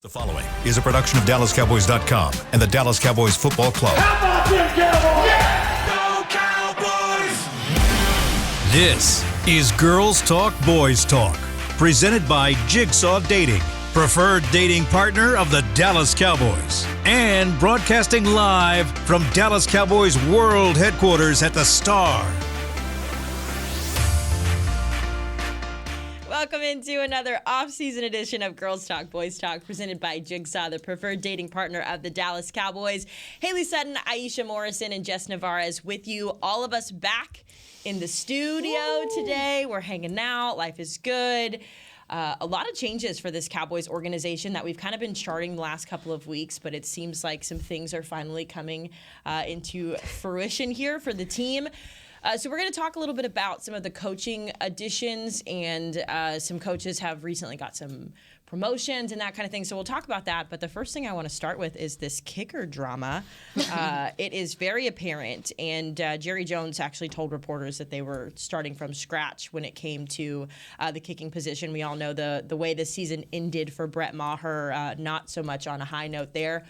The following is a production of DallasCowboys.com and the Dallas Cowboys Football Club. How about them Cowboys? Yeah! Go Cowboys! This is Girls Talk, Boys Talk, presented by Jigsaw Dating, preferred dating partner of the Dallas Cowboys, and broadcasting live from Dallas Cowboys World Headquarters at the Star. Welcome into another off-season edition of Girls Talk, Boys Talk, presented by Jigsaw, the preferred dating partner of the Dallas Cowboys. Haley Sutton, Aisha Morrison, and Jess Navarez with you. All of us back in the studio today. We're hanging out. Life is good. A lot of changes for this Cowboys organization that we've kind of been charting the last couple of weeks, but it seems like some things are finally coming into fruition here for the team. So we're going to talk a little bit about some of the coaching additions, and some coaches have recently got some promotions and that kind of thing. So we'll talk about that. But the first thing I want to start with is this kicker drama. It is very apparent, and Jerry Jones actually told reporters that they were starting from scratch when it came to the kicking position. We all know the way the season ended for Brett Maher, not so much on a high note there.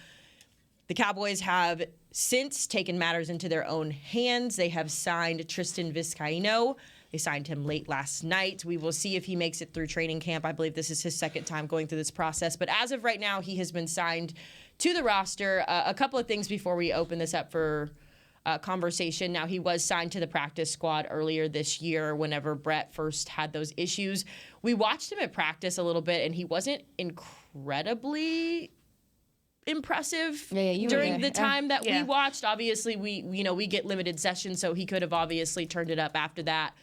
The Cowboys have since taken matters into their own hands. They have signed Tristan Vizcaino. They signed him late last night. We will see if he makes it through training camp. I believe this is his second time going through this process. But as of right now, he has been signed to the roster. A couple of things before we open this up for conversation. Now, he was signed to the practice squad earlier this year whenever Brett first had those issues. We watched him at practice a little bit, and he wasn't incredibly impressive during the time that we watched. Obviously, we get limited sessions, so he could have obviously turned it up after that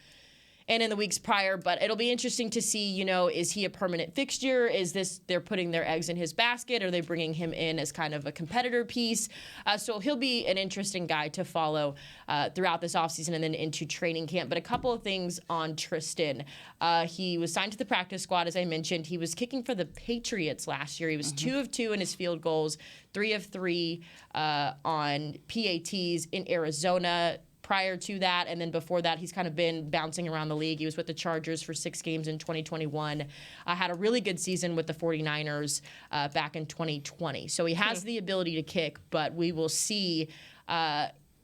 and in the weeks prior. But it'll be interesting to see, is he a permanent fixture? Is this they're putting their eggs in his basket? Are they bringing him in as kind of a competitor piece? So he'll be an interesting guy to follow throughout this offseason and then into training camp. But a couple of things on Tristan. He was signed to the practice squad, as I mentioned. He was kicking for the Patriots last year. He was 2 of 2 in his field goals, 3 of 3 on PATs in Arizona. Prior to that, and then before that, he's kind of been bouncing around the league. He was with the Chargers for 6 games in 2021. Had a really good season with the 49ers back in 2020. So he has the ability to kick, but we will see.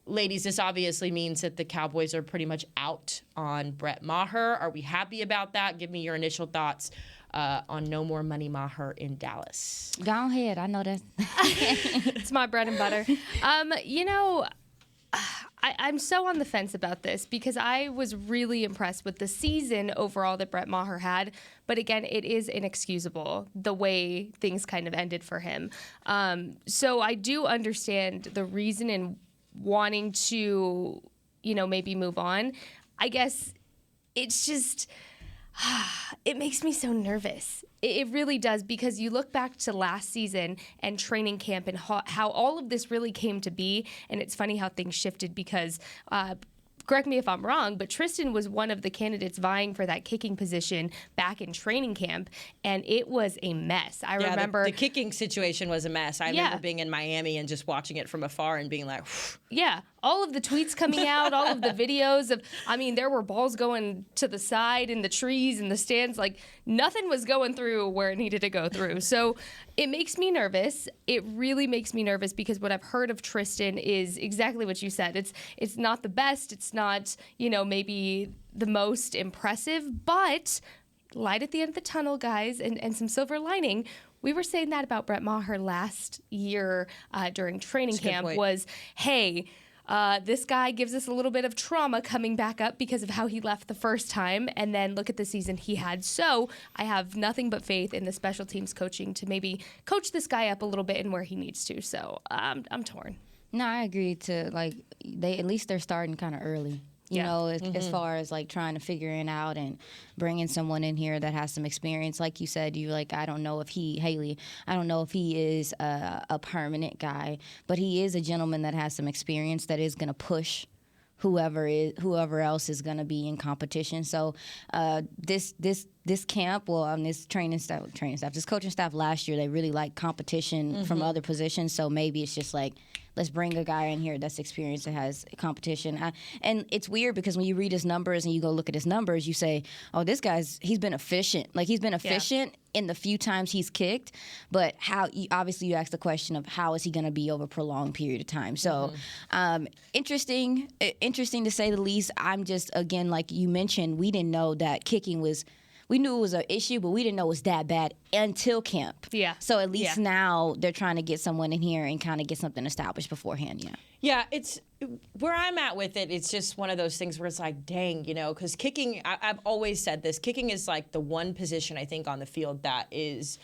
Ladies, this obviously means that the Cowboys are pretty much out on Brett Maher. Are we happy about that? Give me your initial thoughts on No More Money Maher in Dallas. Go ahead. I know that. It's my bread and butter. I'm so on the fence about this because I was really impressed with the season overall that Brett Maher had. But again, it is inexcusable the way things kind of ended for him. So I do understand the reason in wanting to, maybe move on. I guess it's just, it makes me so nervous. It really does, because you look back to last season and training camp and how all of this really came to be, and it's funny how things shifted because correct me if I'm wrong, but Tristan was one of the candidates vying for that kicking position back in training camp, and it was a mess. I remember the kicking situation was a mess. I remember being in Miami and just watching it from afar and being like, yeah, all of the tweets coming out, all of the videos of, there were balls going to the side in the trees and the stands, like nothing was going through where it needed to go through. So it makes me nervous. It really makes me nervous because what I've heard of Tristan is exactly what you said. It's not the best. It's not, maybe the most impressive, but light at the end of the tunnel, guys, and some silver lining. We were saying that about Brett Maher last year during training camp was, hey, this guy gives us a little bit of trauma coming back up because of how he left the first time, and then look at the season he had. So I have nothing but faith in the special teams coaching to maybe coach this guy up a little bit and where he needs to. So I'm torn. No, I agree at least they're starting kind of early. As far as trying to figure it out and bringing someone in here that has some experience. Like you said, I don't know if he is a permanent guy, but he is a gentleman that has some experience that is going to push whoever else is going to be in competition. So this camp, this training staff, this coaching staff last year, they really liked competition from other positions. So maybe it's just let's bring a guy in here that's experienced, that has competition. And it's weird because when you read his numbers and you go look at his numbers, you say, oh, he's been efficient. He's been efficient in the few times he's kicked, but obviously you asked the question of how is he going to be over a prolonged period of time. So interesting to say the least. I'm just, again, like you mentioned, we didn't know that kicking was, we knew it was an issue, but we didn't know it was that bad until camp. Yeah. So at least now they're trying to get someone in here and kind of get something established beforehand. Yeah. Yeah, it's where I'm at with it. It's just one of those things where it's like, dang, because kicking, I've always said this, kicking is like the one position I think on the field that is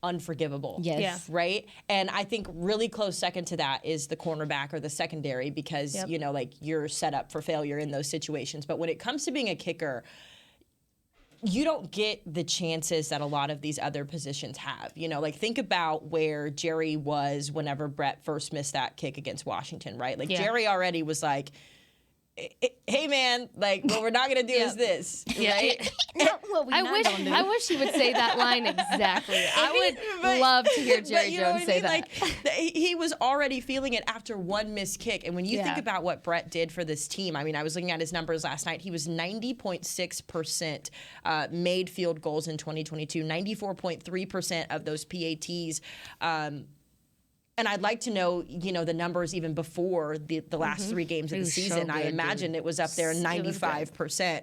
unforgivable. Yes. Yeah. Right? And I think really close second to that is the cornerback or the secondary because, like you're set up for failure in those situations. But when it comes to being a kicker, you don't get the chances that a lot of these other positions have. Like think about where Jerry was whenever Brett first missed that kick against Washington, right? Like Jerry already was like, hey man, like what we're not gonna do is this, right? I wish he would say that line exactly. I would love to hear Jerry Jones say that. Like he was already feeling it after one missed kick, and when you think about what Brett did for this team, I mean, I was looking at his numbers last night. He was 90.6% made field goals in 2022, 94.3% of those PATs. And I'd like to know, the numbers even before the last 3 games of the season. So I imagine it was up there 95%,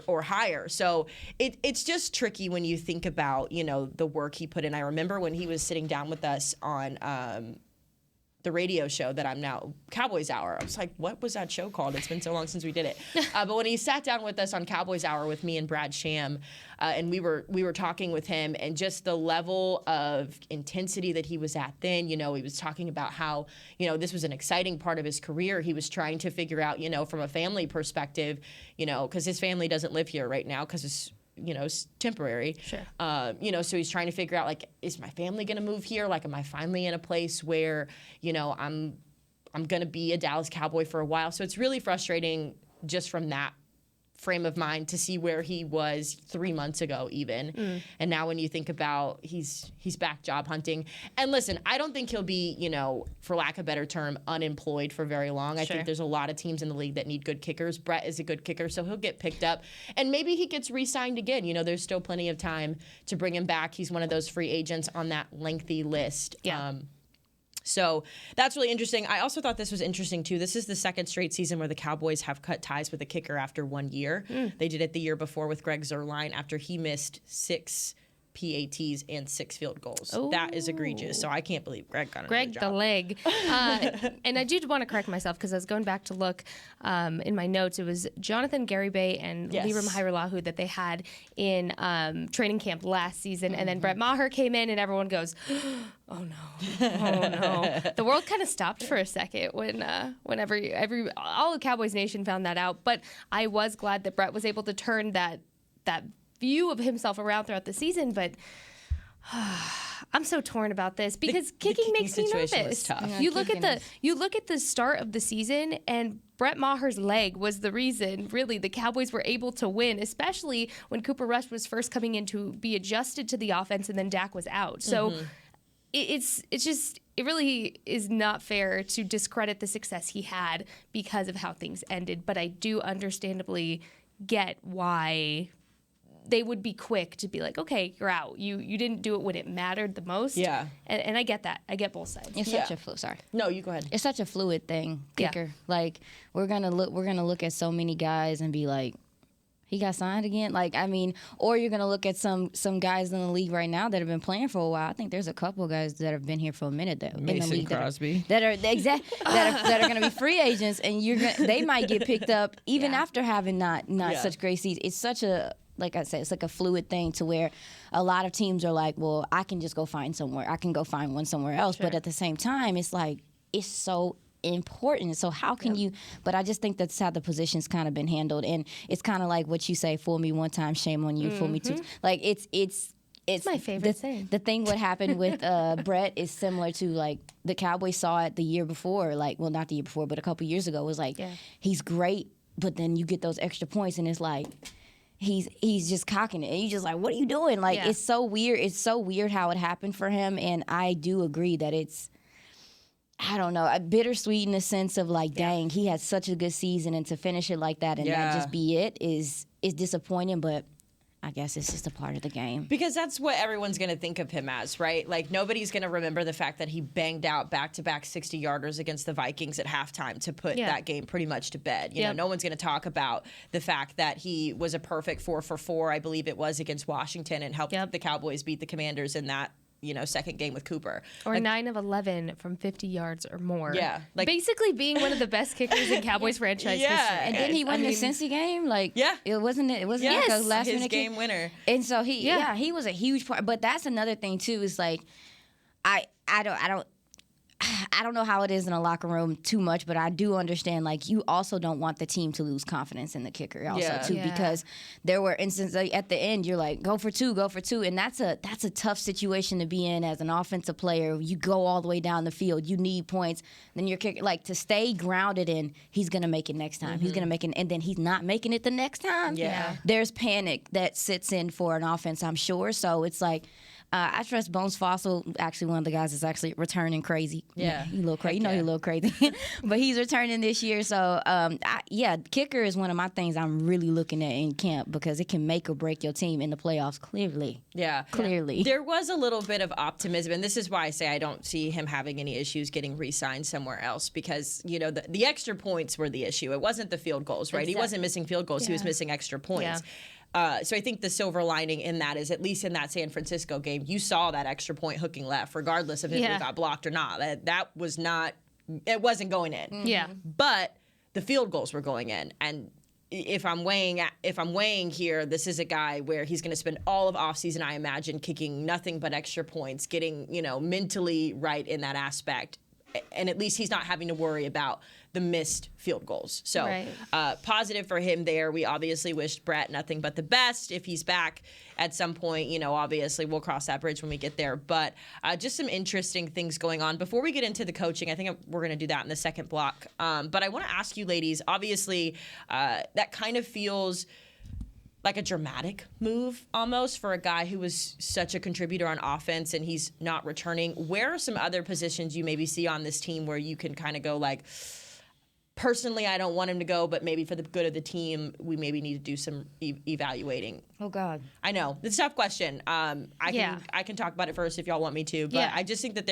or higher. So it's just tricky when you think about, the work he put in. I remember when he was sitting down with us on the radio show that I'm now, Cowboys Hour. I was like, what was that show called? It's been so long since we did it. But when he sat down with us on Cowboys Hour with me and Brad Sham, and we were talking with him, and just the level of intensity that he was at then, he was talking about how, this was an exciting part of his career. He was trying to figure out, from a family perspective, because his family doesn't live here right now because it's temporary. Sure. So he's trying to figure out, like, is my family going to move here? Like, am I finally in a place where, I'm going to be a Dallas Cowboy for a while? So it's really frustrating just from that frame of mind to see where he was 3 months ago even. And now when you think about he's back job hunting. And listen, I don't think he'll be, for lack of a better term, unemployed for very long. I think there's a lot of teams in the league that need good kickers. Brett is a good kicker, so he'll get picked up. And maybe he gets re-signed again. There's still plenty of time to bring him back. He's one of those free agents on that lengthy list. Yeah. So that's really interesting. I also thought this was interesting, too. This is the second straight season where the Cowboys have cut ties with a kicker after 1 year. They did it the year before with Greg Zuerlein after he missed 6 PATs and 6 field goals. Ooh. That is egregious. So I can't believe Greg got another job. The leg. And I did want to correct myself because I was going back to look in my notes. It was Jonathan Garibay and Liram Hajrullahu that they had in training camp last season. And then Brett Maher came in and everyone goes, oh no. The world kind of stopped for a second whenever all of Cowboys Nation found that out. But I was glad that Brett was able to turn that view of himself around throughout the season, but I'm so torn about this because kicking makes me nervous. Yeah, you look at the start of the season, and Brett Maher's leg was the reason really the Cowboys were able to win, especially when Cooper Rush was first coming in to be adjusted to the offense and then Dak was out. So it really is not fair to discredit the success he had because of how things ended, but I do understandably get why they would be quick to be like, okay, you're out. You didn't do it when it mattered the most. Yeah. And I get that. I get both sides. It's such a sorry. No, you go ahead. It's such a fluid thing, kicker. Yeah. Like we're gonna look at so many guys and be like, he got signed again. Like, I mean, or you're gonna look at some guys in the league right now that have been playing for a while. I think there's a couple guys that have been here for a minute in the league Crosby. that are gonna be free agents, and they might get picked up even after having not such great seasons. It's such a, like I said, it's like a fluid thing to where a lot of teams are like, well, I can just go find somewhere. I can go find one somewhere else. Sure. But at the same time, it's like, it's so important. So how can you, but I just think that's how the position's kind of been handled. And it's kind of like what you say, fool me one time, shame on you, fool me two. Like it's my favorite thing. The thing what happened with Brett is similar to like the Cowboys saw it the year before, like, well, not the year before, but a couple years ago. It was like, he's great, but then you get those extra points and it's like, he's just cocking it. And you're just like, what are you doing? Like, it's so weird. It's so weird how it happened for him. And I do agree that it's, I don't know, bittersweet in the sense of like, dang, he had such a good season, and to finish it like that and that just be it is disappointing. But I guess it's just a part of the game. Because that's what everyone's going to think of him as, right? Like, nobody's going to remember the fact that he banged out back-to-back 60-yarders against the Vikings at halftime to put that game pretty much to bed. You know, no one's going to talk about the fact that he was a perfect 4 for 4, I believe it was, against Washington and helped the Cowboys beat the Commanders in that, second game with Cooper. Or 9 of 11 from 50 yards or more. Yeah. Like, basically being one of the best kickers in Cowboys franchise history. And didn't he win the Cincy game? Like, it wasn't like a last his minute game winner. And so he was a huge part. But that's another thing too, is like, I don't know how it is in a locker room too much, but I do understand, like, you also don't want the team to lose confidence in the kicker because there were instances like, at the end you're like, go for two, and that's a tough situation to be in as an offensive player. You go all the way down the field, you need points, then your kicker, like, to stay grounded in he's gonna make it next time, he's gonna make it, and then he's not making it the next time. There's panic that sits in for an offense, I'm sure. So it's like, I trust Bones Fossil, actually one of the guys is actually returning crazy. Yeah, he's a little crazy. He's a little crazy. But he's returning this year. So, kicker is one of my things I'm really looking at in camp because it can make or break your team in the playoffs, clearly. Yeah. Clearly. There was a little bit of optimism, and this is why I say I don't see him having any issues getting re-signed somewhere else because, the extra points were the issue. It wasn't the field goals, right? Exactly. He wasn't missing field goals. He was missing extra points. Yeah. So I think the silver lining in that is, at least in that San Francisco game, you saw that extra point hooking left, regardless of if it got blocked or not. That was not, it wasn't going in. Yeah. But the field goals were going in, and if I'm weighing here, this is a guy where he's going to spend all of offseason, I imagine, kicking nothing but extra points, getting mentally right in that aspect, and at least he's not having to worry about the missed field goals. So positive for him there. We obviously wished Brett nothing but the best. If he's back at some point, obviously we'll cross that bridge when we get there. But just some interesting things going on. Before we get into the coaching, I think we're going to do that in the second block. But I want to ask you ladies, obviously that kind of feels like a dramatic move almost for a guy who was such a contributor on offense and he's not returning. Where are some other positions you maybe see on this team where you can kind of go like, personally, I don't want him to go, but maybe for the good of the team, we maybe need to do some evaluating. Oh, God. I know. It's a tough question. I can talk about it first if y'all want me to, but I just think that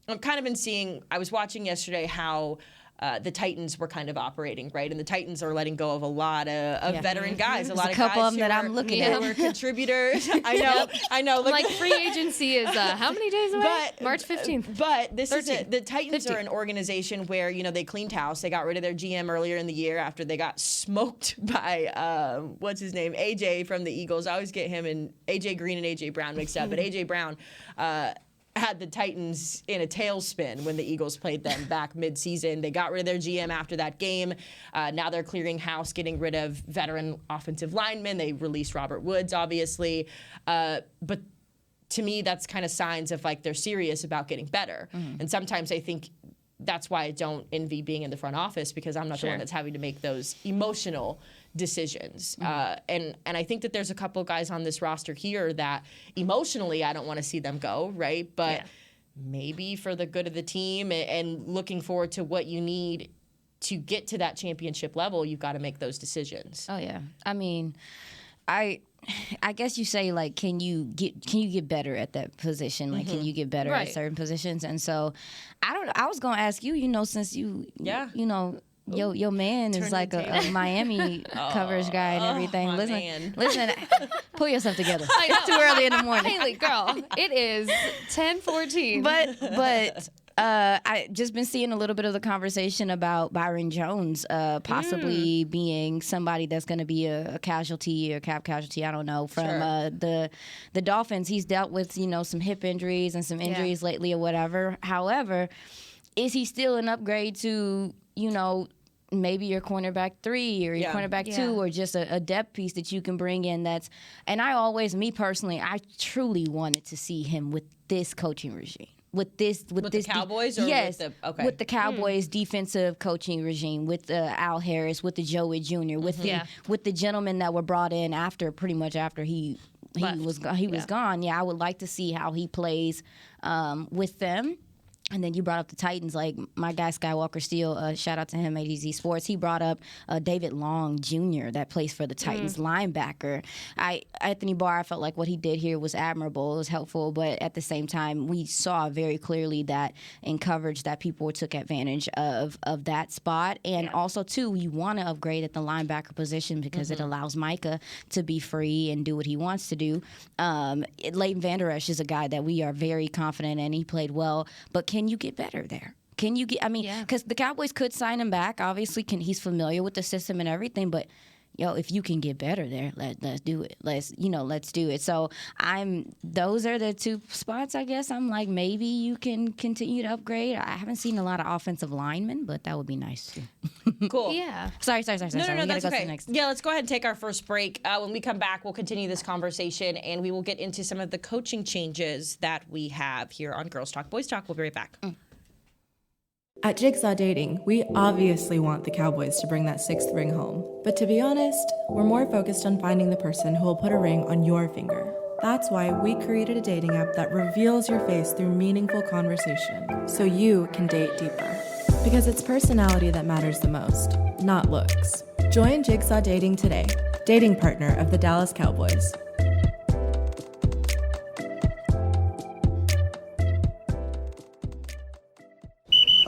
I've kind of been seeing, I was watching yesterday how the Titans were kind of operating, right? And the Titans are letting go of a lot of veteran guys. There's a couple of them that I'm looking at. Who were contributors. I know. Look, like free agency is how many days away? March 15th. But this 13. is the Titans 15. Are an organization where they cleaned house. They got rid of their GM earlier in the year after they got smoked by what's his name, AJ from the Eagles. I always get him and AJ Green and AJ Brown mixed up, but AJ Brown had the Titans in a tailspin when the Eagles played them back mid-season. They got rid of their GM after that game. Now they're clearing house, getting rid of veteran offensive linemen. They released Robert Woods, obviously. But to me, that's kind of signs of like they're serious about getting better. Mm-hmm. And sometimes I think that's why I don't envy being in the front office because I'm not the one that's having to make those emotional decisions. Mm-hmm. And I think that there's a couple of guys on this roster here that emotionally I don't want to see them go, right? But maybe for the good of the team and looking forward to what you need to get to that championship level, you've got to make those decisions. Oh, yeah. I mean, I guess you say, like, can you get better at that position? Like, can you get better at certain positions? And so I was going to ask you, since you your man is like a Miami coverage guy and everything. Listen, pull yourself together. It's too early in the morning. Haley, girl, it is 10:14. But I just been seeing a little bit of the conversation about Byron Jones possibly being somebody that's going to be a casualty or cap casualty. I don't know from the Dolphins. He's dealt with some hip injuries and some injuries lately or whatever. However, is he still an upgrade to maybe your cornerback 3 or your cornerback 2 or just a depth piece that you can bring in and me personally, I truly wanted to see him with this coaching regime. With this the Cowboys with the Cowboys defensive coaching regime, with Al Harris, with the Joey Jr., with the gentlemen that were brought in pretty much after he was gone. Yeah, I would like to see how he plays with them. And then you brought up the Titans, like my guy Skywalker Steele, shout out to him, ADZ Sports. He brought up David Long Jr. that plays for the Titans, linebacker. Anthony Barr, I felt like what he did here was admirable. It was helpful, but at the same time, we saw very clearly that in coverage that people took advantage of that spot. And also, too, you want to upgrade at the linebacker position because it allows Micah to be free and do what he wants to do. Leighton Vander Esch is a guy that we are very confident in. He played well, but can you get better there? Can you get? I mean, because the Cowboys could sign him back. Obviously, he's familiar with the system and everything. But if you can get better there, let's do it. Let's do it. So those are the two spots. I guess I'm like maybe you can continue to upgrade. I haven't seen a lot of offensive linemen, but that would be nice too. Cool. Yeah. Sorry. No, we that's gotta go okay. to the next. Yeah, let's go ahead and take our first break. When we come back, we'll continue this conversation, and we will get into some of the coaching changes that we have here on Girls Talk, Boys Talk. We'll be right back. At Jigsaw Dating, we obviously want the Cowboys to bring that 6th ring home. But to be honest, we're more focused on finding the person who will put a ring on your finger. That's why we created a dating app that reveals your face through meaningful conversation, so you can date deeper. Because it's personality that matters the most, not looks. Join Jigsaw Dating today, dating partner of the Dallas Cowboys.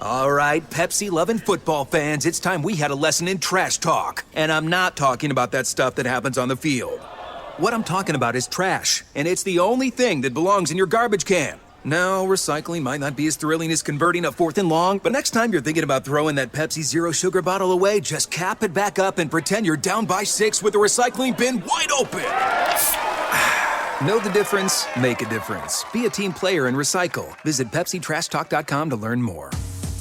All right, Pepsi-loving football fans, it's time we had a lesson in trash talk. And I'm not talking about that stuff that happens on the field. What I'm talking about is trash, and it's the only thing that belongs in your garbage can. No, recycling might not be as thrilling as converting a 4th and long, but next time you're thinking about throwing that Pepsi Zero Sugar bottle away, just cap it back up and pretend you're down by 6 with the recycling bin wide open. Know the difference? Make a difference. Be a team player and recycle. Visit PepsiTrashTalk.com to learn more.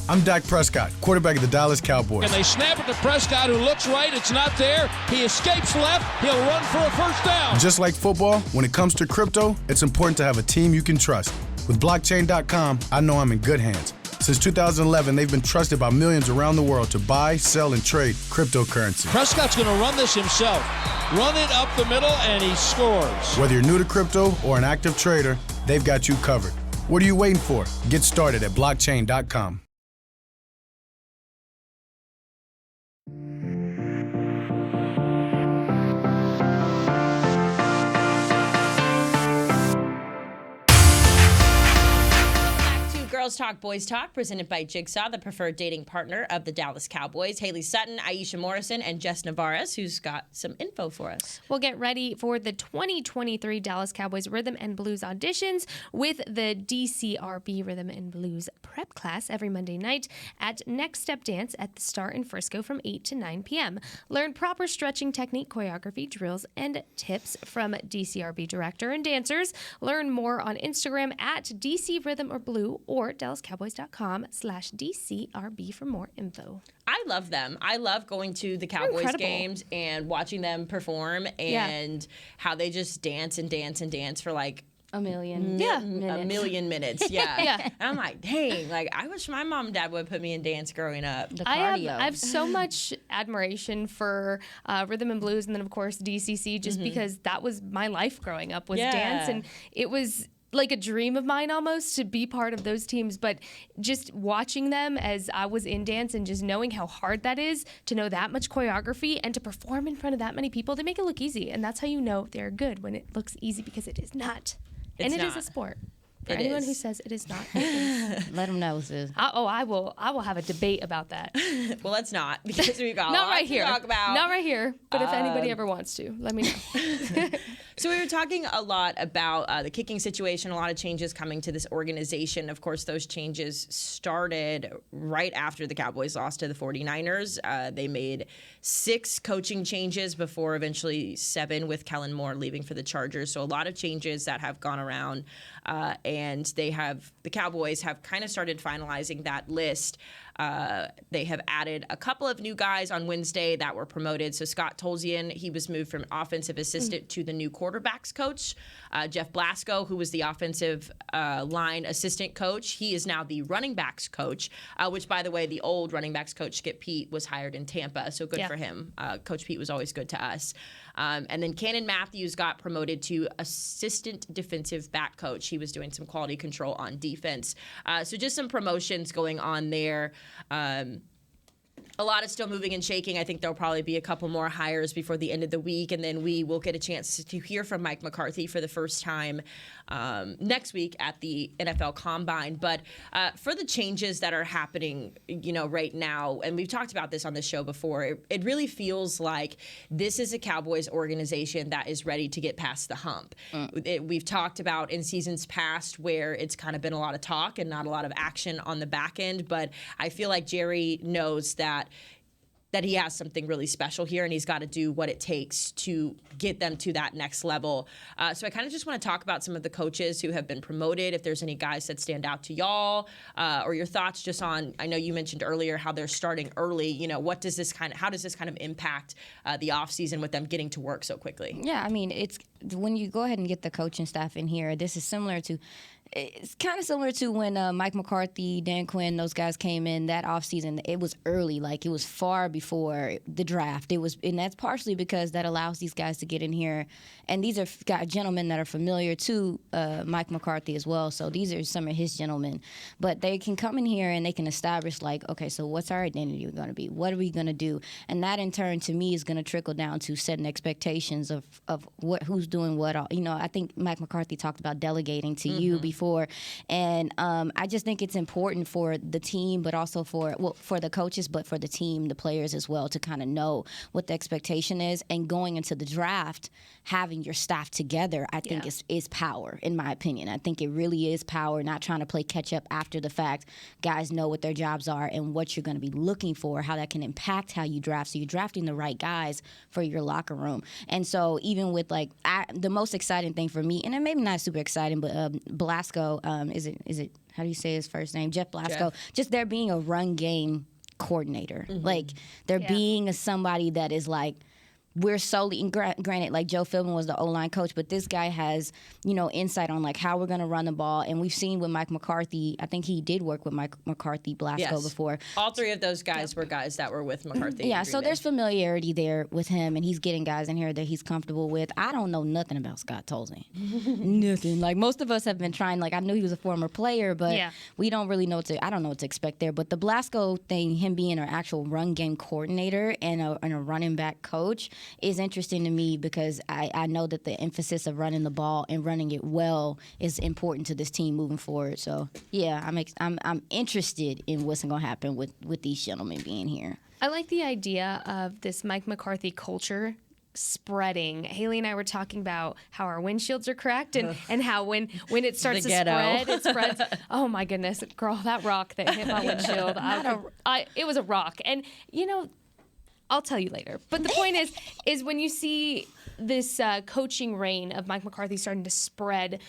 I'm Dak Prescott, quarterback of the Dallas Cowboys. And they snap it to Prescott, who looks right. It's not there. He escapes left. He'll run for a first down. Just like football, when it comes to crypto, it's important to have a team you can trust. With blockchain.com, I know I'm in good hands. Since 2011, they've been trusted by millions around the world to buy, sell, and trade cryptocurrency. Prescott's going to run this himself. Run it up the middle, and he scores. Whether you're new to crypto or an active trader, they've got you covered. What are you waiting for? Get started at blockchain.com. Girls Talk, Boys Talk, presented by Jigsaw, the preferred dating partner of the Dallas Cowboys. Haley Sutton, Aisha Morrison, and Jess Navarez, who's got some info for us. We'll get ready for the 2023 Dallas Cowboys Rhythm and Blues auditions with the DCRB Rhythm and Blues prep class every Monday night at Next Step Dance at the Star in Frisco from 8 to 9 p.m. Learn proper stretching technique, choreography, drills, and tips from DCRB director and dancers. Learn more on Instagram at DC Rhythm or Blue or DallasCowboys.com/DCRB for more info. I love them. I love going to the Cowboys incredible. games and watching them perform and how they just dance and dance and dance for like A million. a million minutes. Yeah. Yeah. And I'm like, dang, like I wish my mom and dad would put me in dance growing up. The I cardio. have so much admiration for rhythm and blues, and then of course DCC, just because that was my life growing up was dance, and it was like a dream of mine almost to be part of those teams. But just watching them as I was in dance and just knowing how hard that is to know that much choreography and to perform in front of that many people, they make it look easy, and that's how you know they're good, when it looks ezy, because it is not. It's and it is not. a sport. For It anyone is. who says it is not. Let them know, sis. I will have a debate about that. Well, let's not, because we've got a Not lot right to here. talk about. Not right here. But if anybody ever wants to, let me know. So we were talking a lot about the kicking situation, a lot of changes coming to this organization. Of course, those changes started right after the Cowboys lost to the 49ers. They made 6 coaching changes before eventually 7 with Kellen Moore leaving for the Chargers. So a lot of changes that have gone around, and the Cowboys have kind of started finalizing that list. They have added a couple of new guys on Wednesday that were promoted. So Scott Tolzien, he was moved from offensive assistant to the new quarterbacks coach. Jeff Blasco, who was the offensive line assistant coach, he is now the running backs coach, which, by the way, the old running backs coach, Skip Pete, was hired in Tampa. So good for him. Coach Pete was always good to us. And then Cannon Matthews got promoted to assistant defensive back coach. He was doing some quality control on defense. So just some promotions going on there. A lot is still moving and shaking. I think there'll probably be a couple more hires before the end of the week, and then we will get a chance to hear from Mike McCarthy for the first time next week at the NFL Combine. But for the changes that are happening, right now, and we've talked about this on the show before, it really feels like this is a Cowboys organization that is ready to get past the hump. We've talked about in seasons past where it's kind of been a lot of talk and not a lot of action on the back end, but I feel like Jerry knows that he has something really special here, and he's got to do what it takes to get them to that next level. So I kind of just want to talk about some of the coaches who have been promoted, if there's any guys that stand out to y'all, or your thoughts just on, I know you mentioned earlier how they're starting early. How does this kind of impact the offseason with them getting to work so quickly? Yeah, I mean, it's when you go ahead and get the coaching staff in here, it's kind of similar to when Mike McCarthy, Dan Quinn, those guys came in that offseason. It was early, like it was far before the draft. And that's partially because that allows these guys to get in here. And these are gentlemen that are familiar to Mike McCarthy as well. So these are some of his gentlemen. But they can come in here and they can establish, like, okay, so what's our identity going to be? What are we going to do? And that, in turn, to me, is going to trickle down to setting expectations of who's doing what. I think Mike McCarthy talked about delegating to you before. And I just think it's important for the team, but also for the coaches, but for the team, the players as well, to kind of know what the expectation is. And going into the draft, having your staff together, I think is power, in my opinion. I think it really is power, not trying to play catch up after the fact. Guys know what their jobs are and what you're going to be looking for, how that can impact how you draft. So you're drafting the right guys for your locker room. And so even with the most exciting thing for me, and it maybe not super exciting, but Blasco, is it how do you say his first name? Jeff Blasco. Just there being a run game coordinator. Like there being somebody that is like, we're solely, and granted, like Joe Philbin was the O-line coach, but this guy has, insight on like how we're going to run the ball. And we've seen with Mike McCarthy, I think he did work with Mike McCarthy, Blasco before. All three of those guys were guys that were with McCarthy. Yeah, so there's familiarity there with him, and he's getting guys in here that he's comfortable with. I don't know nothing about Scott Tolzien. Nothing. Like most of us have been trying, like I knew he was a former player, but we don't really know I don't know what to expect there. But the Blasco thing, him being an actual run game coordinator and a running back coach, is interesting to me because I know that the emphasis of running the ball and running it well is important to this team moving forward. So yeah, I'm interested in what's going to happen with these gentlemen being here. I like the idea of this Mike McCarthy culture spreading. Haley and I were talking about how our windshields are cracked and how when it starts to spread, it spreads. Oh my goodness, girl, that rock that hit my windshield. It was a rock. And I'll tell you later. But the point is when you see this coaching reign of Mike McCarthy starting to spread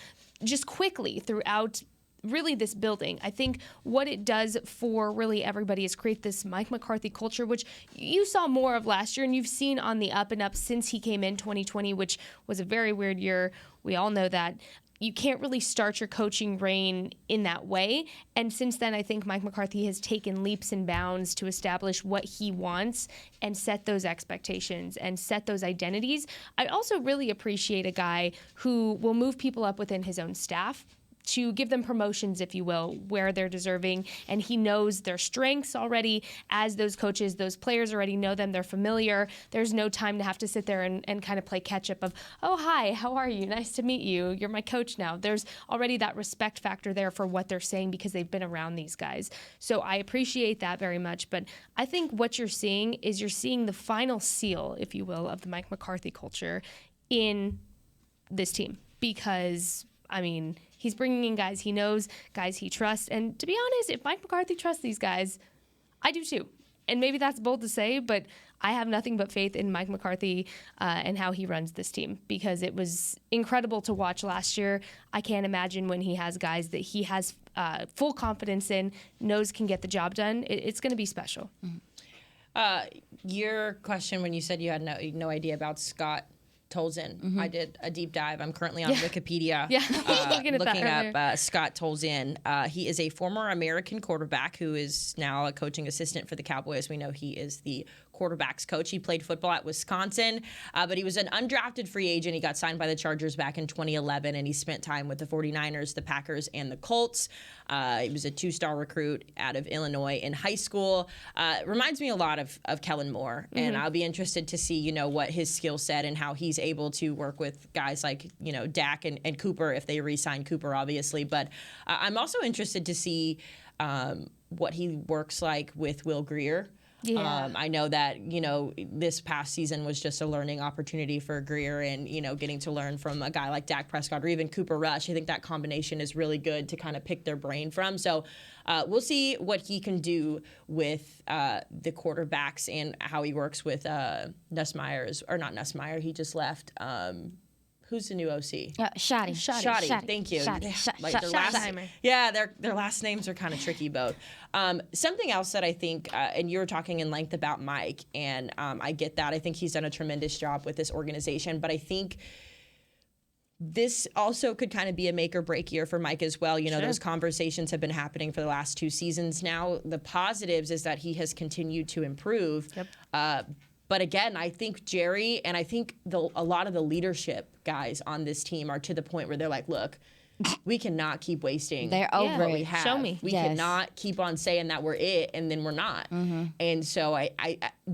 just quickly throughout really this building, I think what it does for really everybody is create this Mike McCarthy culture, which you saw more of last year and you've seen on the up and up since he came in 2020, which was a very weird year. We all know that. You can't really start your coaching reign in that way. And since then, I think Mike McCarthy has taken leaps and bounds to establish what he wants and set those expectations and set those identities. I also really appreciate a guy who will move people up within his own staff to give them promotions, if you will, where they're deserving. And he knows their strengths already as those coaches. Those players already know them. They're familiar. There's no time to have to sit there and kind of play catch up of, oh, hi, how are you? Nice to meet you. You're my coach now. There's already that respect factor there for what they're saying because they've been around these guys. So I appreciate that very much. But I think what you're seeing is you're seeing the final seal, if you will, of the Mike McCarthy culture in this team. Because, I mean, he's bringing in guys he knows, guys he trusts. And to be honest, if Mike McCarthy trusts these guys, I do too. And maybe that's bold to say, but I have nothing but faith in Mike McCarthy and how he runs this team because it was incredible to watch last year. I can't imagine when he has guys that he has full confidence in, knows can get the job done. It's going to be special. Your question when you said you had no idea about Scott Tolzien. I did a deep dive. I'm currently on Wikipedia looking up Scott Tolzien. He is a former American quarterback who is now a coaching assistant for the Cowboys. We know he is the quarterbacks coach. He played football at Wisconsin, but he was an undrafted free agent. He got signed by the Chargers back in 2011, and he spent time with the 49ers, the Packers, and the Colts. He was a 2-star recruit out of Illinois in high school. Reminds me a lot of Kellen Moore, and I'll be interested to see, you know, what his skill set and how he's able to work with guys like, you know, Dak and Cooper if they re-sign Cooper, obviously. But I'm also interested to see what he works like with Will Grier. Yeah. I know that, you know, this past season was just a learning opportunity for Grier and, you know, getting to learn from a guy like Dak Prescott or even Cooper Rush. I think that combination is really good to kind of pick their brain from. So we'll see what he can do with the quarterbacks and how he works with Nussmeier, or not Nussmeier, he just left. Who's the new OC? Shoddy. Thank you. Schottenheimer. Their last names are kind of tricky both. Something else that I think, and you were talking in length about Mike, and I get that. I think he's done a tremendous job with this organization, but I think this also could kind of be a make or break year for Mike as well. You know, those conversations have been happening for the last 2 seasons now. The positives is that he has continued to improve. But again, I think Jerry and I think a lot of the leadership guys on this team are to the point where they're like, look, we cannot keep wasting They're over what it. we have. Show me. We Yes. cannot keep on saying that we're it and then we're not. And so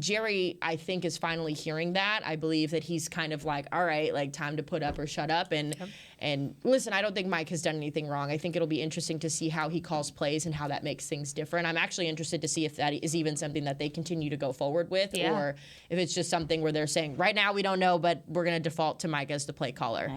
Jerry, I think, is finally hearing that. I believe that he's kind of like, all right, like time to put up or shut up. And listen, I don't think Mike has done anything wrong. I think it'll be interesting to see how he calls plays and how that makes things different. I'm actually interested to see if that is even something that they continue to go forward with, or if it's just something where they're saying, right now we don't know, but we're going to default to Mike as the play caller.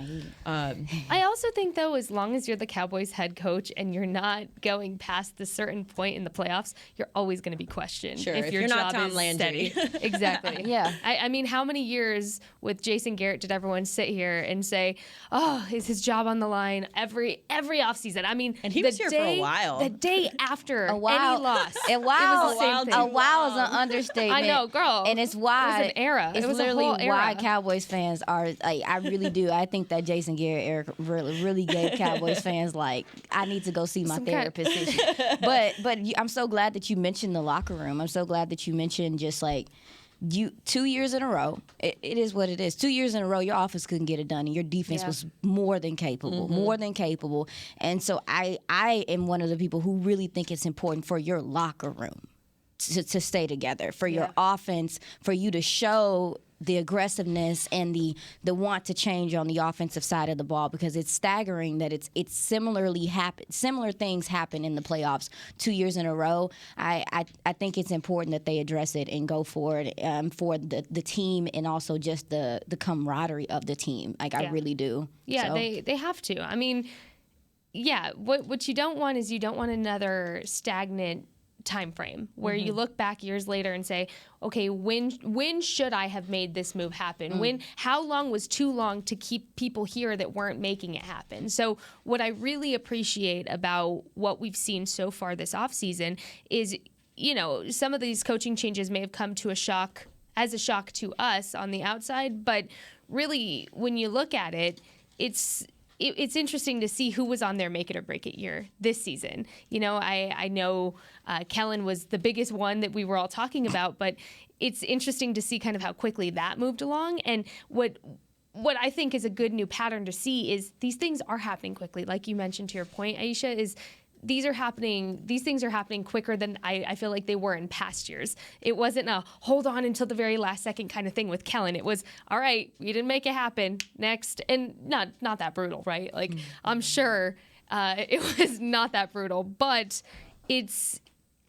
I also think, though, as long as you're the Cowboys head coach and you're not going past the certain point in the playoffs, you're always going to be questioned. Sure, if your you're not job Tom is Landry. steady. Exactly. Yeah. I mean, how many years with Jason Garrett did everyone sit here and say, oh, is his job on the line every offseason? I mean, And he was here for a while. The day after A while. any loss. A while. It was the same thing. A while is an understatement. I know, girl. And it's why It was an era. It's It was a literally whole era. why Cowboys fans are like. I really do. I think that Jason Garrett era really gave Cowboys fans like, I need to go see my therapist. But I'm so glad that you mentioned the locker room. I'm so glad that you mentioned just like. 2 years in a row, it is what it is. 2 years in a row, your offense couldn't get it done, and your defense was more than capable, And so I am one of the people who really think it's important for your locker room to stay together, for your offense, for you to show the aggressiveness and the want to change on the offensive side of the ball, because it's staggering that it's similar things happen in the playoffs 2 years in a row. I think it's important that they address it and go for it for the team, and also just the camaraderie of the team. Like I really do. Yeah, so. they have to. I mean, yeah, what you don't want is you don't want another stagnant time frame where you look back years later and say, okay, when should I have made this move happen? How long was too long to keep people here that weren't making it happen? So what I really appreciate about what we've seen so far this offseason is, you know, some of these coaching changes may have come to a shock to us on the outside, but really when you look at it, it's interesting to see who was on their make it or break it year this season. You know, I know Kellen was the biggest one that we were all talking about, but it's interesting to see kind of how quickly that moved along. And what I think is a good new pattern to see is these things are happening quickly. Like you mentioned to your point, Aisha, is these things are happening quicker than I feel like they were in past years. It wasn't a hold on until the very last second kind of thing with Kellen. It was, all right, we didn't make it happen, next. And not that brutal, right? Like, I'm sure it was not that brutal, but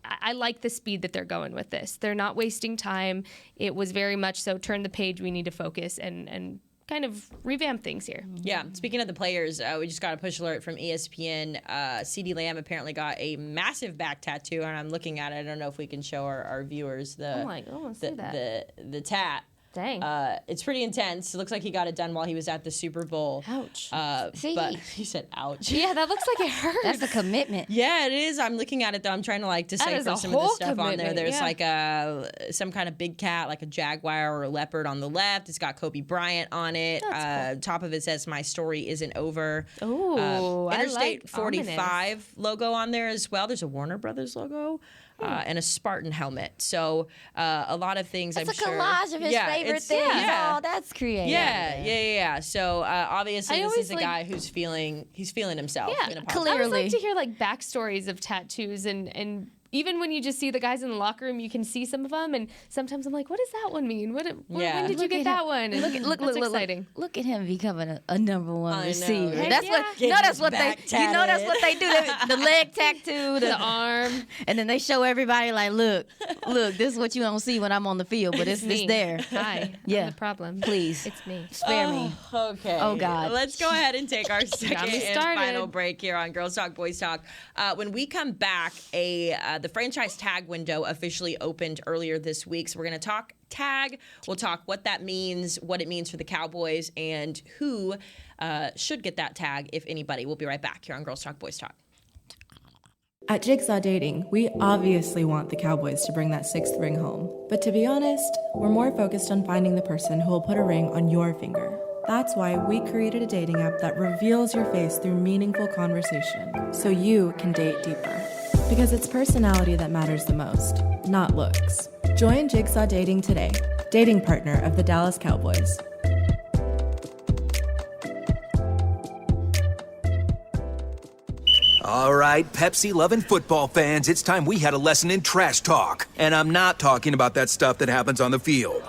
I like the speed that they're going with this. They're not wasting time. It was very much so, turn the page, we need to focus and kind of revamp things here. Yeah. Speaking of the players, we just got a push alert from ESPN. CeeDee Lamb apparently got a massive back tattoo, and I'm looking at it. I don't know if we can show our viewers the tat. Dang. It's pretty intense. It looks like he got it done while he was at the Super Bowl. Ouch. But he said, ouch. Yeah, that looks like it hurts. That's a commitment. Yeah, it is. I'm looking at it, though. I'm trying to, decipher some of the stuff on there. There's, some kind of big cat, like a jaguar or a leopard on the left. It's got Kobe Bryant on it. Cool. Top of it says, my story isn't over. Ooh, I Interstate like 45 logo on there as well. There's a Warner Brothers logo. and a Spartan helmet. So a lot of things. It's I'm a sure. collage of his favorite things. Yeah. Oh, that's creative. Yeah. So obviously, I this always is a guy who's feeling himself. Yeah, in a positive I always clearly. like to hear like backstories of tattoos and even when you just see the guys in the locker room, you can see some of them, and sometimes I'm like, what does that one mean? When did you Look get at that him. one? And Look, that's exciting. Look at him becoming a number one I know, receiver. right? That's Heck what yeah. you know. That's Getting what his they. back You know that's tatted. what they do. The leg tattoo, The arm. and then they show everybody like, look, this is what you don't see when I'm on the field, but it's me. there. Hi. Yeah. I'm the problem. Please. It's me. Spare me. Okay. Oh, God. Let's go ahead and take our second me and started. final break here on Girls Talk, Boys Talk. When we come back, the franchise tag window officially opened earlier this week. So we're going to talk tag. We'll talk what that means, what it means for the Cowboys, and who should get that tag, if anybody. We'll be right back here on Girls Talk, Boys Talk. At Jigsaw Dating, we obviously want the Cowboys to bring that sixth ring home. But to be honest, we're more focused on finding the person who will put a ring on your finger. That's why we created a dating app that reveals your face through meaningful conversation, so you can date deeper. Because it's personality that matters the most, not looks. Join Jigsaw Dating today, dating partner of the Dallas Cowboys. All right, Pepsi-loving football fans, it's time we had a lesson in trash talk. And I'm not talking about that stuff that happens on the field.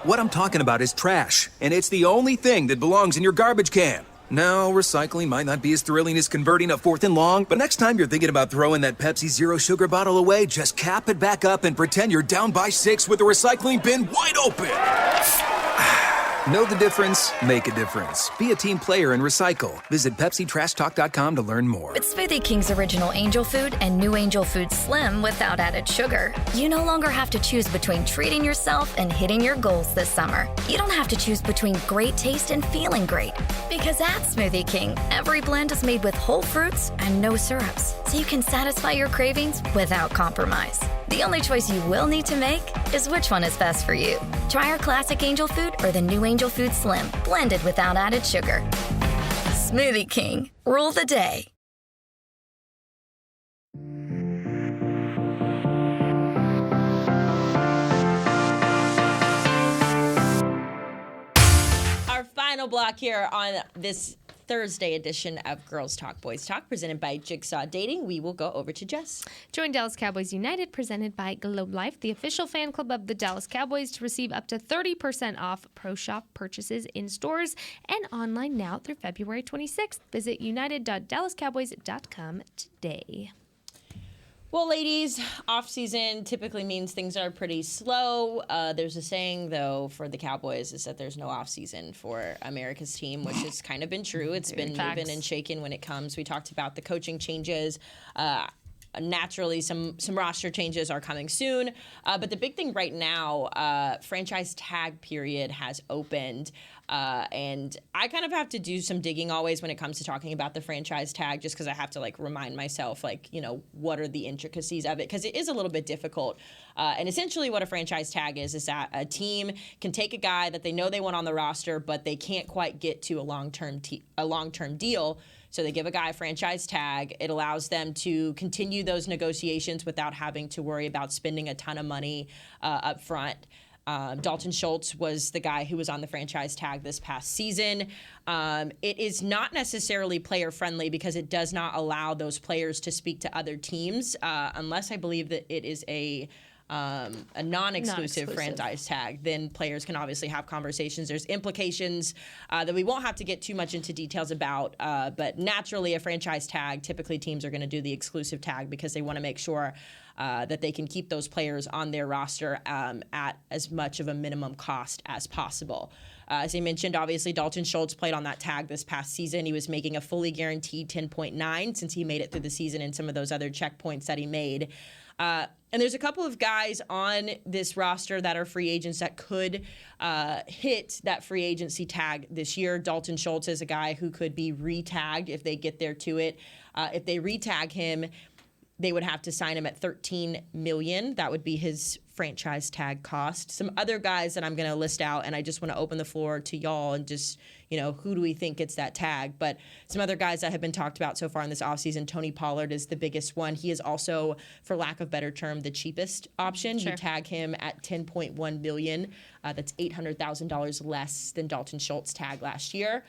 What I'm talking about is trash, and it's the only thing that belongs in your garbage can. Now, recycling might not be as thrilling as converting a 4th and long, but next time you're thinking about throwing that Pepsi Zero Sugar bottle away, just cap it back up and pretend you're down by 6 with the recycling bin wide open. Know the difference? Make a difference. Be a team player and recycle. Visit PepsiTrashTalk.com to learn more. With Smoothie King's original Angel Food and new Angel Food Slim without added sugar, you no longer have to choose between treating yourself and hitting your goals this summer. You don't have to choose between great taste and feeling great. Because at Smoothie King, every blend is made with whole fruits and no syrups, so you can satisfy your cravings without compromise. The only choice you will need to make is which one is best for you. Try our classic Angel Food or the new Angel Food Slim, blended without added sugar. Smoothie King, rule the day. Our final block here on this Thursday edition of Girls Talk, Boys Talk, presented by Jigsaw Dating. We will go over to Jess. Join Dallas Cowboys United, presented by Globe Life, the official fan club of the Dallas Cowboys, to receive up to 30% off Pro Shop purchases in stores and online now through February 26th. Visit united.dallascowboys.com today. Well, ladies, off-season typically means things are pretty slow. There's a saying, though, for the Cowboys is that there's no off-season for America's team, which has kind of been true. It's been moving and shaking when it comes. We talked about the coaching changes. Naturally, some roster changes are coming soon. But the big thing right now, franchise tag period has opened. And I kind of have to do some digging always when it comes to talking about the franchise tag, just because I have to remind myself, what are the intricacies of it? Because it is a little bit difficult. And essentially what a franchise tag is that a team can take a guy that they know they want on the roster, but they can't quite get to a long-term deal. So they give a guy a franchise tag. It allows them to continue those negotiations without having to worry about spending a ton of money up front. Dalton Schultz was the guy who was on the franchise tag this past season. It is not necessarily player friendly because it does not allow those players to speak to other teams unless I believe that it is a non-exclusive franchise tag. Then players can obviously have conversations. There's implications that we won't have to get too much into details about, but naturally a franchise tag, typically teams are going to do the exclusive tag because they want to make sure that they can keep those players on their roster at as much of a minimum cost as possible. As I mentioned, obviously, Dalton Schultz played on that tag this past season. He was making a fully guaranteed 10.9 since he made it through the season and some of those other checkpoints that he made. And there's a couple of guys on this roster that are free agents that could hit that free agency tag this year. Dalton Schultz is a guy who could be re-tagged if they get there to it. If they re-tag him, They would have to sign him at $13 million. That would be his franchise tag cost. Some other guys that I'm going to list out, and I just want to open the floor to y'all and just, who do we think gets that tag? But some other guys that have been talked about so far in this offseason, Tony Pollard is the biggest one. He is also, for lack of better term, the cheapest option. Sure. You tag him at $10.1 million. That's $800,000 less than Dalton Schultz tag last year.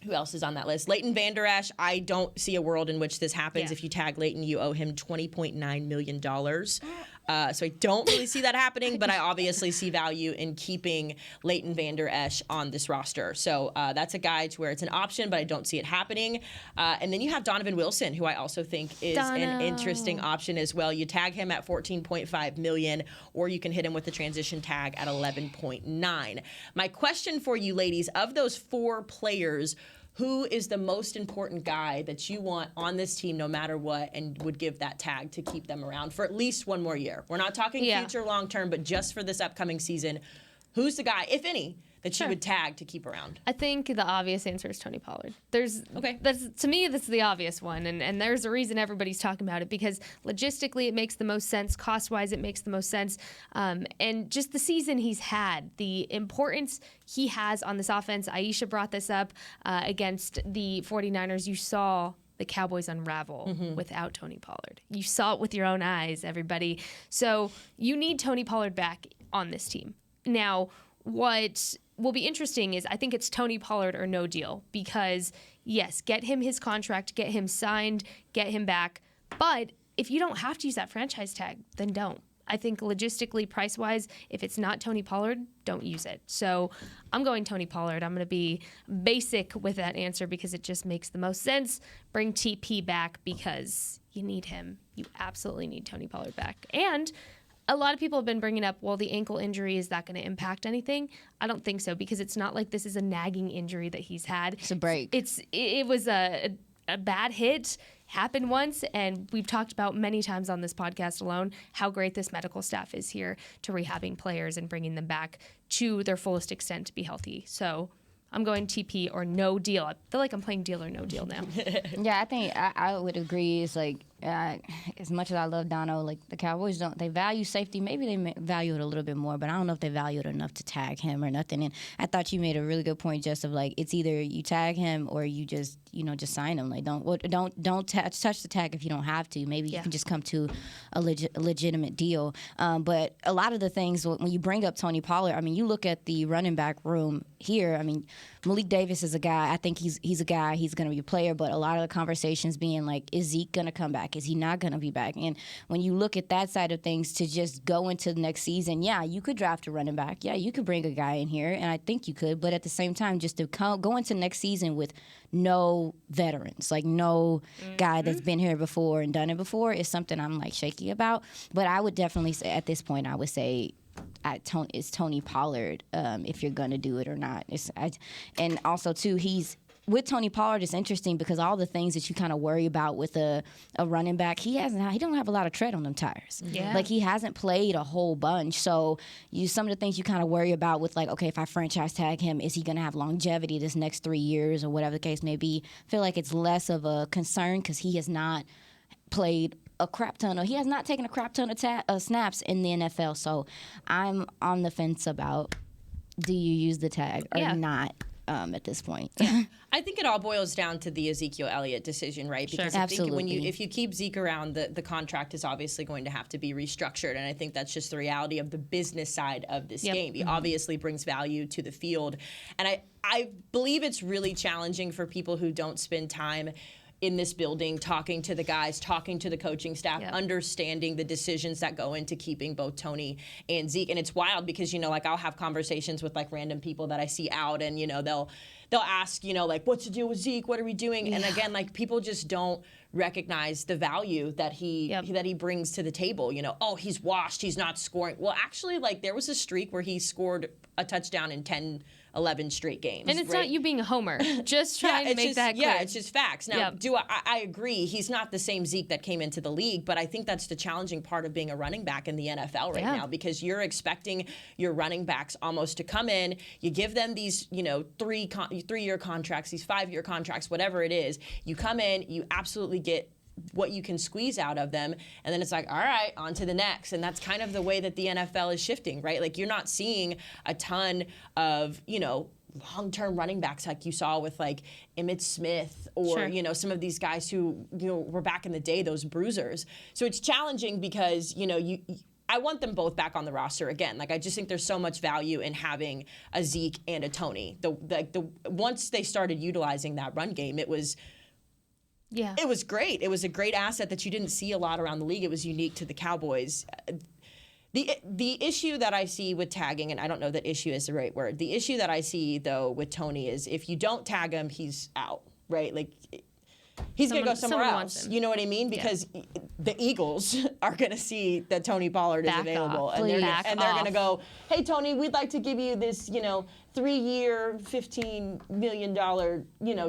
Who else is on that list? Leighton Vander Esch. I don't see a world in which this happens. If you tag Leighton, you owe him $20.9 million. So I don't really see that happening, but I obviously see value in keeping Leighton Vander Esch on this roster. So that's a guy to where it's an option, but I don't see it happening. And then you have Donovan Wilson, who I also think is an interesting option as well. You tag him at $14.5 million, or you can hit him with the transition tag at $11.9. My question for you, ladies, of those 4 players, who is the most important guy that you want on this team no matter what and would give that tag to keep them around for at least one more year? We're not talking future long-term, but just for this upcoming season, who's the guy, if any, that you would tag to keep around? I think the obvious answer is Tony Pollard. To me, that's the obvious one, and there's a reason everybody's talking about it, because logistically it makes the most sense, cost-wise it makes the most sense, and just the season he's had, the importance he has on this offense. Aisha brought this up against the 49ers. You saw the Cowboys unravel without Tony Pollard. You saw it with your own eyes, everybody. So you need Tony Pollard back on this team. Now, what will be interesting is I think it's Tony Pollard or no deal, because yes, get him his contract, get him signed, get him back. But if you don't have to use that franchise tag, then don't. I think logistically, price-wise, if it's not Tony Pollard, don't use it. So I'm going Tony Pollard. I'm going to be basic with that answer because it just makes the most sense. Bring TP back because you need him. You absolutely need Tony Pollard back. And a lot of people have been bringing up, well, the ankle injury, is that going to impact anything? I don't think so, because it's not like this is a nagging injury that he's had. It's a break. It was a bad hit, happened once, and we've talked about many times on this podcast alone how great this medical staff is here to rehabbing players and bringing them back to their fullest extent to be healthy. So I'm going TP or no deal. I feel like I'm playing deal or no deal now. Yeah, I think I would agree. It's like, as much as I love Dono, like the Cowboys they value safety. Maybe they value it a little bit more, but I don't know if they value it enough to tag him or nothing. And I thought you made a really good point, just of like, it's either you tag him or you just sign him. Like don't touch the tag if you don't have to. Maybe you can just come to a legitimate deal. But a lot of the things, when you bring up Tony Pollard, I mean, you look at the running back room here. I mean, Malik Davis is a guy. I think he's a guy. He's going to be a player. But a lot of the conversations being like, is Zeke going to come back? Is he not going to be back? And when you look at that side of things, to just go into the next season, yeah, you could draft a running back. Yeah, you could bring a guy in here, and I think you could. But at the same time, just to go into next season with no veterans, like no guy that's been here before and done it before, is something I'm like shaky about. But I would definitely say at this point, I would say it's Tony Pollard if you're going to do it or not. And also, too, with Tony Pollard, it's interesting because all the things that you kind of worry about with a running back, he don't have a lot of tread on them tires. Yeah. Like, he hasn't played a whole bunch. So some of the things you kind of worry about with, like, okay, if I franchise tag him, is he going to have longevity this next 3 years or whatever the case may be? I feel like it's less of a concern because he has not played a crap ton he has not taken a crap ton of snaps in the NFL. So I'm on the fence about, do you use the tag or not? At this point. I think it all boils down to the Ezekiel Elliott decision, right? Because I think if you keep Zeke around, the contract is obviously going to have to be restructured, and I think that's just the reality of the business side of this game. He obviously brings value to the field, and I believe it's really challenging for people who don't spend time in this building, talking to the guys, talking to the coaching staff, understanding the decisions that go into keeping both Tony and Zeke. And it's wild because, like, I'll have conversations with, like, random people that I see out, and, they'll ask, like, what's the deal with Zeke? What are we doing? And again, like, people just don't recognize the value that he brings to the table. Oh, he's washed, he's not scoring. Well, actually, like, there was a streak where he scored a touchdown in 11 straight games. And it's not you being a homer. Just trying to make that clear. Yeah, it's just facts. Now, I agree, he's not the same Zeke that came into the league, but I think that's the challenging part of being a running back in the NFL right now, because you're expecting your running backs almost to come in, you give them these, 3-year contracts, these 5-year contracts, whatever it is. You come in, you absolutely get what you can squeeze out of them, and then it's like, all right, on to the next. And that's kind of the way that the NFL is shifting, right? Like, you're not seeing a ton of, long-term running backs like you saw with like Emmitt Smith or, some of these guys who, were back in the day, those bruisers. So it's challenging because, I want them both back on the roster again. Like, I just think there's so much value in having a Zeke and a Tony. Once they started utilizing that run game, it was great. It was a great asset that you didn't see a lot around the league. It was unique to the Cowboys. The issue that I see with tagging, and I don't know that issue is the right word. The issue that I see though with Tony is if you don't tag him, he's out, right? Like, he's going to go somewhere else. You know what I mean? Because the Eagles are going to see that Tony Pollard is available. And they're going to go, hey, Tony, we'd like to give you this, 3-year, $15 million,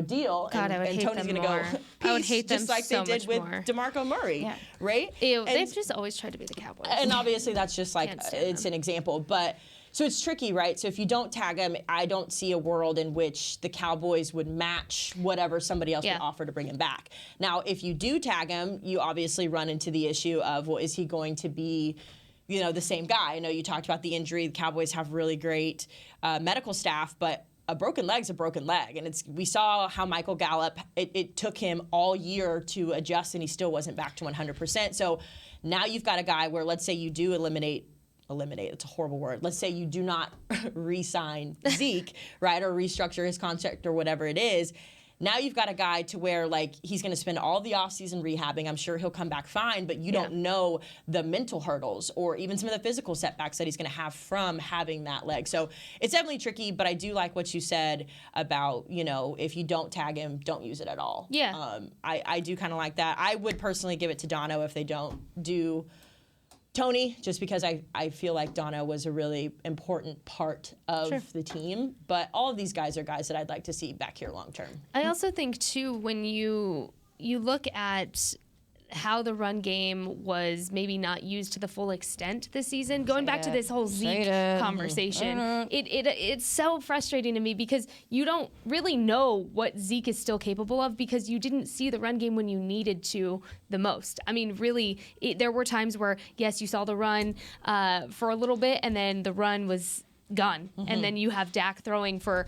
deal. God, I would and hate Tony's them going to more. go, I would hate them just like so they did much with more. DeMarco Murray, right? Ew, And they've just always tried to be the Cowboys. And obviously that's just like, Can't stand it's them. an example. But so it's tricky, right? So if you don't tag him, I don't see a world in which the Cowboys would match whatever somebody else would offer to bring him back. Now, if you do tag him, you obviously run into the issue of, well, is he going to be, the same guy? I know you talked about the injury. The Cowboys have really great medical staff, but a broken leg's a broken leg. And we saw how Michael Gallup, it took him all year to adjust, and he still wasn't back to 100%. So now you've got a guy where, let's say you do eliminate, it's a horrible word. Let's say you do not re-sign Zeke, right, or restructure his contract or whatever it is. Now you've got a guy to where, like, he's going to spend all the offseason rehabbing. I'm sure he'll come back fine, but you don't know the mental hurdles or even some of the physical setbacks that he's going to have from having that leg. So it's definitely tricky, but I do like what you said about, if you don't tag him, don't use it at all. Yeah. I do kind of like that. I would personally give it to Dono if they don't do Tony, just because I feel like Dono was a really important part of the team. But all of these guys are guys that I'd like to see back here long term. I also think, too, when you look at how the run game was maybe not used to the full extent this season, going back to this whole Zeke conversation, it's so frustrating to me because you don't really know what Zeke is still capable of because you didn't see the run game when you needed to the most. I mean, really, there were times where, yes, you saw the run for a little bit, and then the run was gone. And then you have Dak throwing for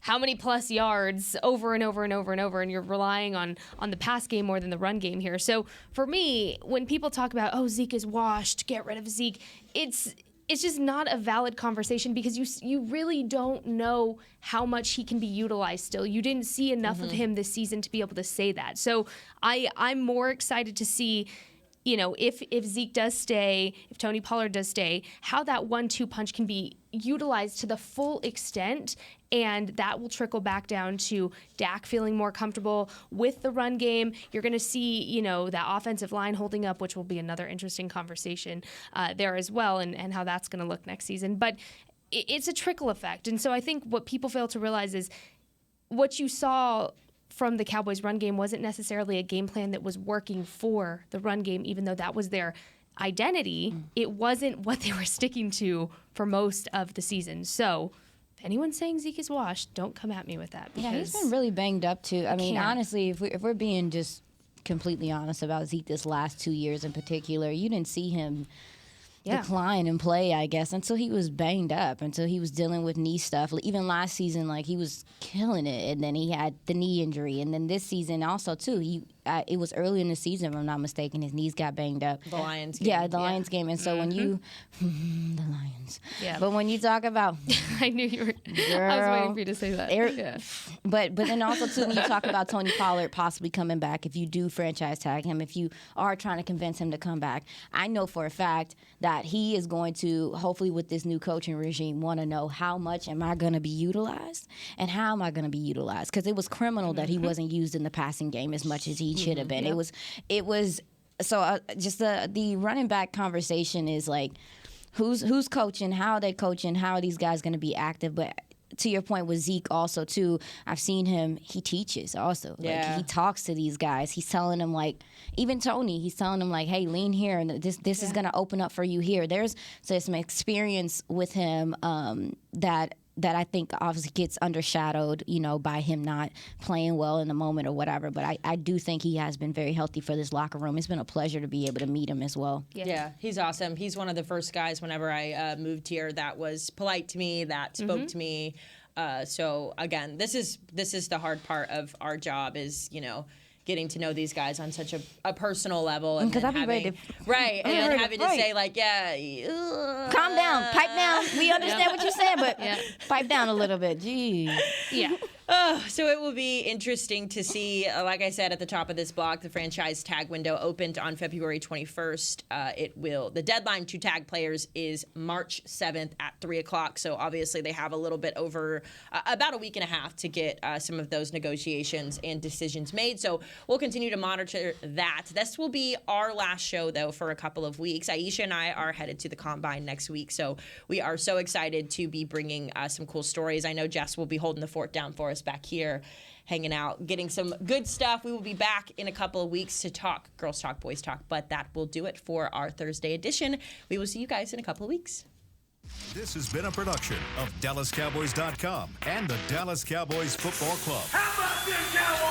how many plus yards over and over and over and over, and you're relying on the pass game more than the run game here. So for me, when people talk about, oh, Zeke is washed, get rid of Zeke, it's just not a valid conversation because you really don't know how much he can be utilized still. You didn't see enough of him this season to be able to say that. So I'm more excited to see, if Zeke does stay, if Tony Pollard does stay, how that 1-2 punch can be utilized to the full extent, and that will trickle back down to Dak feeling more comfortable with the run game. You're going to see, that offensive line holding up, which will be another interesting conversation there as well, and how that's going to look next season. But it's a trickle effect, and so I think what people fail to realize is what you saw from the Cowboys' run game wasn't necessarily a game plan that was working for the run game, even though that was their identity. It wasn't what they were sticking to for most of the season. So if anyone's saying Zeke is washed, don't come at me with that. Yeah, he's been really banged up too. I mean, honestly, if we're being just completely honest about Zeke this last 2 years in particular, you didn't see him decline and play, I guess, until he was banged up, until he was dealing with knee stuff. Even last season, like, he was killing it, and then he had the knee injury, and then this season also too. It was early in the season, if I'm not mistaken, his knees got banged up. The Lions game. Yeah, the Lions game. And so when you the Lions. Yeah. But when you talk about I knew you were girl, I was waiting for you to say that. But then also too, when you talk about Tony Pollard possibly coming back, if you do franchise tag him, if you are trying to convince him to come back, I know for a fact that he is going to, hopefully with this new coaching regime, want to know how much am I going to be utilized and how am I going to be utilized, because it was criminal that he wasn't used in the passing game as much as he should have been. It was so just the running back conversation is like who's coaching, how are they coaching, how are these guys going to be active. But to your point with Zeke also too, I've seen him, he teaches also. Like, he talks to these guys. He's telling them, like, even Tony, he's telling them, like, hey, lean here, and this is going to open up for you here. There's some experience with him that that I think obviously gets undershadowed, by him not playing well in the moment or whatever. But I do think he has been very healthy for this locker room. It's been a pleasure to be able to meet him as well. Yeah, he's awesome. He's one of the first guys whenever I moved here that was polite to me, that spoke to me. So again, this is the hard part of our job is, getting to know these guys on such a personal level, and then having to say like, calm down, pipe down. We understand what you're saying, but pipe down a little bit. Gee. Yeah. So it will be interesting to see. Like I said at the top of this block, the franchise tag window opened on February 21st. The deadline to tag players is March 7th at 3:00. So obviously they have a little bit over about a week and a half to get some of those negotiations and decisions made. So we'll continue to monitor that. This will be our last show though for a couple of weeks. Aisha and I are headed to the Combine next week, so we are so excited to be bringing some cool stories. I know Jess will be holding the fort down for us back here, hanging out, getting some good stuff. We will be back in a couple of weeks to talk Girls Talk, Boys Talk, but that will do it for our Thursday edition. We will see you guys in a couple of weeks. This has been a production of DallasCowboys.com and the Dallas Cowboys Football Club. How about this, Cowboys?